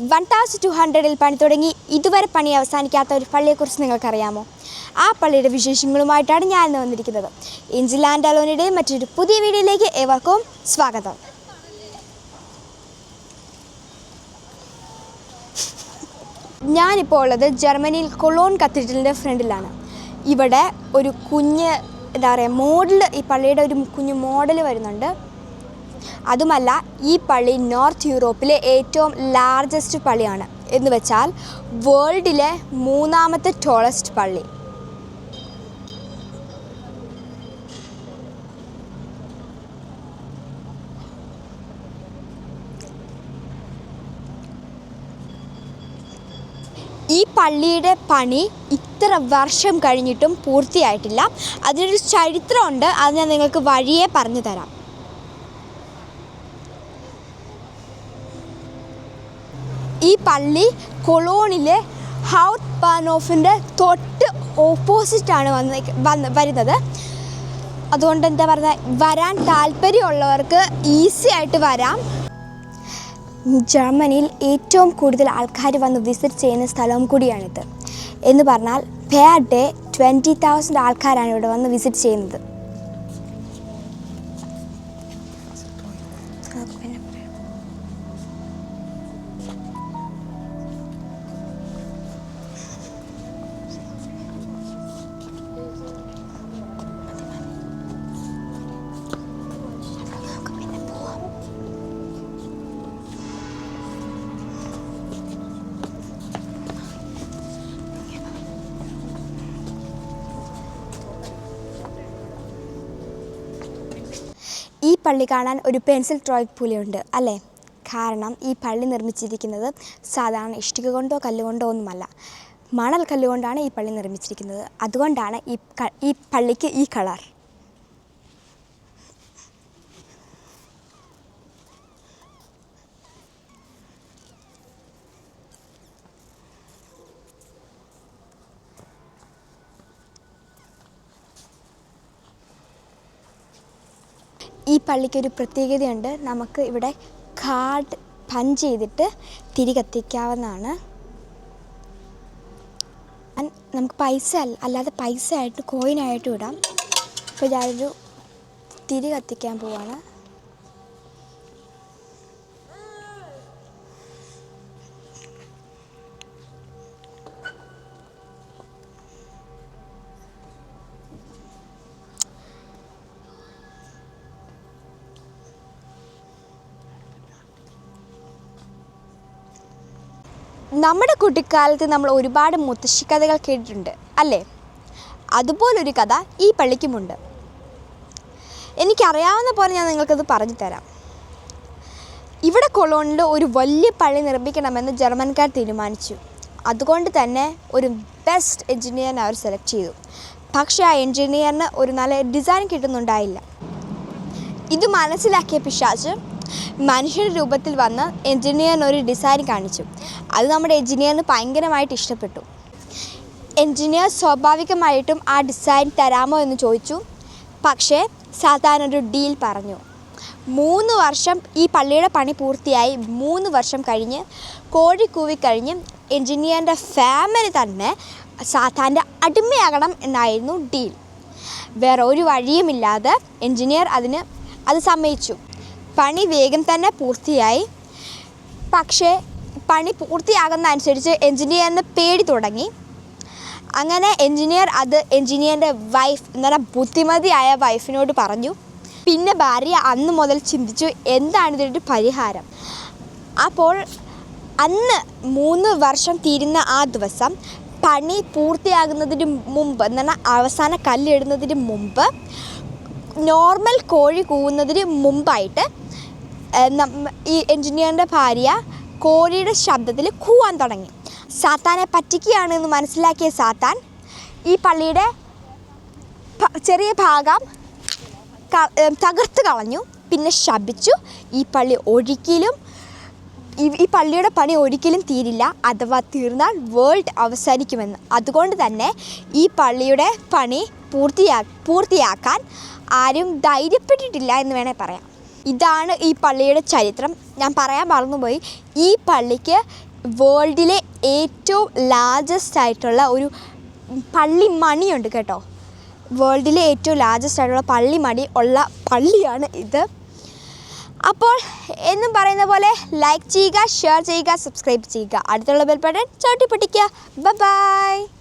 1200-ൽ പണി തുടങ്ങി ഇതുവരെ പണി അവസാനിക്കാത്ത ഒരു പള്ളിയെക്കുറിച്ച് നിങ്ങൾക്കറിയാമോ? ആ പള്ളിയുടെ വിശേഷങ്ങളുമായിട്ടാണ് ഞാൻ ഇന്ന് വന്നിരിക്കുന്നത്. ഏഞ്ചൽ ആൻഡ് അലോണിയുടെ മറ്റൊരു പുതിയ വീഡിയോയിലേക്ക് ഏവർക്കും സ്വാഗതം. ഞാനിപ്പോൾ ഉള്ളത് ജർമ്മനിയിൽ കൊളോൺ കത്തീഡ്രലിൻ്റെ ഫ്രണ്ടിലാണ്. ഇവിടെ ഒരു കുഞ്ഞ് മോഡൽ, ഈ പള്ളിയുടെ ഒരു കുഞ്ഞ് മോഡൽ വരുന്നുണ്ട്. അതുമല്ല, ഈ പള്ളി നോർത്ത് യൂറോപ്പിലെ ഏറ്റവും ലാർജസ്റ്റ് പള്ളിയാണ്. എന്ന് വെച്ചാൽ വേൾഡിലെ 3ാമത്തെ ടോളസ്റ്റ് പള്ളി. ഈ പള്ളിയുടെ പണി ഇത്ര വർഷം കഴിഞ്ഞിട്ടും പൂർത്തിയായിട്ടില്ല. അതിനൊരു ചരിത്രമുണ്ട്, അത് ഞാൻ നിങ്ങൾക്ക് വഴിയെ പറഞ്ഞു തരാം. ഈ പള്ളി കൊളോണിലെ ഹൗട്ട് ബാനോഫിൻ്റെ തൊട്ട് ഓപ്പോസിറ്റാണ് വരുന്നത്. അതുകൊണ്ട് എന്താ പറയുക, വരാൻ താല്പര്യമുള്ളവർക്ക് ഈസി ആയിട്ട് വരാം. ജർമ്മനിയിൽ ഏറ്റവും കൂടുതൽ ആൾക്കാർ വന്ന് വിസിറ്റ് ചെയ്യുന്ന സ്ഥലവും കൂടിയാണിത്. എന്ന് പറഞ്ഞാൽ പെർ ഡേ 20,000 ആൾക്കാരാണ് ഇവിടെ വന്ന് വിസിറ്റ് ചെയ്യുന്നത്. ഈ പള്ളി കാണാൻ ഒരു പെൻസിൽ ഡ്രോയിങ് പോലെയുണ്ട് അല്ലേ? കാരണം ഈ പള്ളി നിർമ്മിച്ചിരിക്കുന്നത് സാധാരണ ഇഷ്ടിക കൊണ്ടോ കല്ലുകൊണ്ടോ ഒന്നുമല്ല, മണൽ കല്ലുകൊണ്ടാണ് ഈ പള്ളി നിർമ്മിച്ചിരിക്കുന്നത്. അതുകൊണ്ടാണ് ഈ പള്ളിക്ക് ഈ കളർ. ഈ പള്ളിക്കൊരു പ്രത്യേകതയുണ്ട്. നമുക്ക് ഇവിടെ കാർഡ് പഞ്ച് ചെയ്തിട്ട് തിരി കത്തിക്കാവുന്നതാണ്. നമുക്ക് പൈസ അല്ലാതെ പൈസ ആയിട്ട് കോയിനായിട്ടും ഇടാം. അപ്പോൾ ഞാനൊരു തിരി കത്തിക്കാൻ പോവാണ്. നമ്മുടെ കുട്ടിക്കാലത്ത് നമ്മൾ ഒരുപാട് മുത്തശ്ശിക്കഥകൾ കേട്ടിട്ടുണ്ട് അല്ലേ? അതുപോലൊരു കഥ ഈ പള്ളിക്കുമുണ്ട്. എനിക്കറിയാവുന്ന പോലെ ഞാൻ നിങ്ങൾക്കത് പറഞ്ഞു തരാം. ഇവിടെ കൊളോണിൽ ഒരു വലിയ പള്ളി നിർമ്മിക്കണമെന്ന് ജർമ്മൻകാർ തീരുമാനിച്ചു. അതുകൊണ്ട് തന്നെ ഒരു ബെസ്റ്റ് എൻജിനീയറിനെ അവർ സെലക്ട് ചെയ്തു. പക്ഷേ ആ എൻജിനീയറിന് ഒരു നല്ല ഡിസൈൻ കിട്ടുന്നുണ്ടായില്ല. ഇത് മനസ്സിലാക്കിയ പിശാച് മനുഷ്യരുടെ രൂപത്തിൽ വന്ന് എൻജിനീയറിന് ഒരു ഡിസൈൻ കാണിച്ചു. അത് നമ്മുടെ എൻജിനീയറിന് ഭയങ്കരമായിട്ട് ഇഷ്ടപ്പെട്ടു. എൻജിനീയർ സ്വാഭാവികമായിട്ടും ആ ഡിസൈൻ തരാമോ എന്ന് ചോദിച്ചു. പക്ഷേ സാധാരണ ഒരു ഡീൽ പറഞ്ഞു. 3 വർഷം ഈ പള്ളിയുടെ പണി പൂർത്തിയായി. 3 വർഷം കഴിഞ്ഞ് കോഴി കൂവിക്കഴിഞ്ഞ് എൻജിനീയറിൻ്റെ ഫാമിലി തന്നെ സാത്താൻ്റെ അടിമയാകണം എന്നായിരുന്നു ഡീൽ. വേറെ ഒരു വഴിയുമില്ലാതെ എൻജിനീയർ അത് സമ്മതിച്ചു. പണി വേഗം തന്നെ പൂർത്തിയായി. പക്ഷേ പണി പൂർത്തിയാകുന്ന അനുസരിച്ച് എൻജിനീയറിന് പേടി തുടങ്ങി. അങ്ങനെ എൻജിനീയറിൻ്റെ വൈഫ് എന്ന് പറഞ്ഞാൽ ബുദ്ധിമതിയായ വൈഫിനോട് പറഞ്ഞു. പിന്നെ ഭാര്യ അന്ന് മുതൽ ചിന്തിച്ചു എന്താണ് ഇതിൻ്റെ പരിഹാരം. അപ്പോൾ അന്ന് 3 വർഷം തീരുന്ന ആ ദിവസം പണി പൂർത്തിയാകുന്നതിന് മുമ്പ് എന്ന് പറഞ്ഞാൽ അവസാന കല്ലിടുന്നതിന് മുമ്പ്, നോർമൽ കോഴി കൂവുന്നതിന് മുമ്പായിട്ട് ഈ എൻജിനീയറിൻ്റെ ഭാര്യ കോഴിയുടെ ശബ്ദത്തിൽ കൂവാൻ തുടങ്ങി. സാത്താനെ പറ്റിക്കുകയാണെന്ന് മനസ്സിലാക്കിയ സാത്താൻ ഈ പള്ളിയുടെ ചെറിയ ഭാഗം തകർത്ത് കളഞ്ഞു. പിന്നെ ശപിച്ചു, ഈ പള്ളിയുടെ പണി ഒരിക്കലും തീരില്ല, അഥവാ തീർന്നാൽ വേൾഡ് അവസാനിക്കുമെന്ന്. അതുകൊണ്ട് തന്നെ ഈ പള്ളിയുടെ പണി പൂർത്തിയാക്കാൻ ആരും ധൈര്യപ്പെട്ടിട്ടില്ല എന്ന് വേണേൽ പറയാം. ഇതാണ് ഈ പള്ളിയുടെ ചരിത്രം. ഞാൻ പറയാൻ മറന്നുപോയി, ഈ പള്ളിക്ക് വേൾഡിലെ ഏറ്റവും ലാർജസ്റ്റ് ആയിട്ടുള്ള ഒരു പള്ളിമണിയുണ്ട് കേട്ടോ. വേൾഡിലെ ഏറ്റവും ലാർജസ്റ്റ് ആയിട്ടുള്ള പള്ളിമണി ഉള്ള പള്ളിയാണ് ഇത്. അപ്പോൾ എന്നും പറയുന്ന പോലെ ലൈക്ക് ചെയ്യുക, ഷെയർ ചെയ്യുക, സബ്സ്ക്രൈബ് ചെയ്യുക, അടുത്തുള്ള ബെൽ ബട്ടൺ ചവിട്ടി പൊട്ടിക്കുക. ബൈ.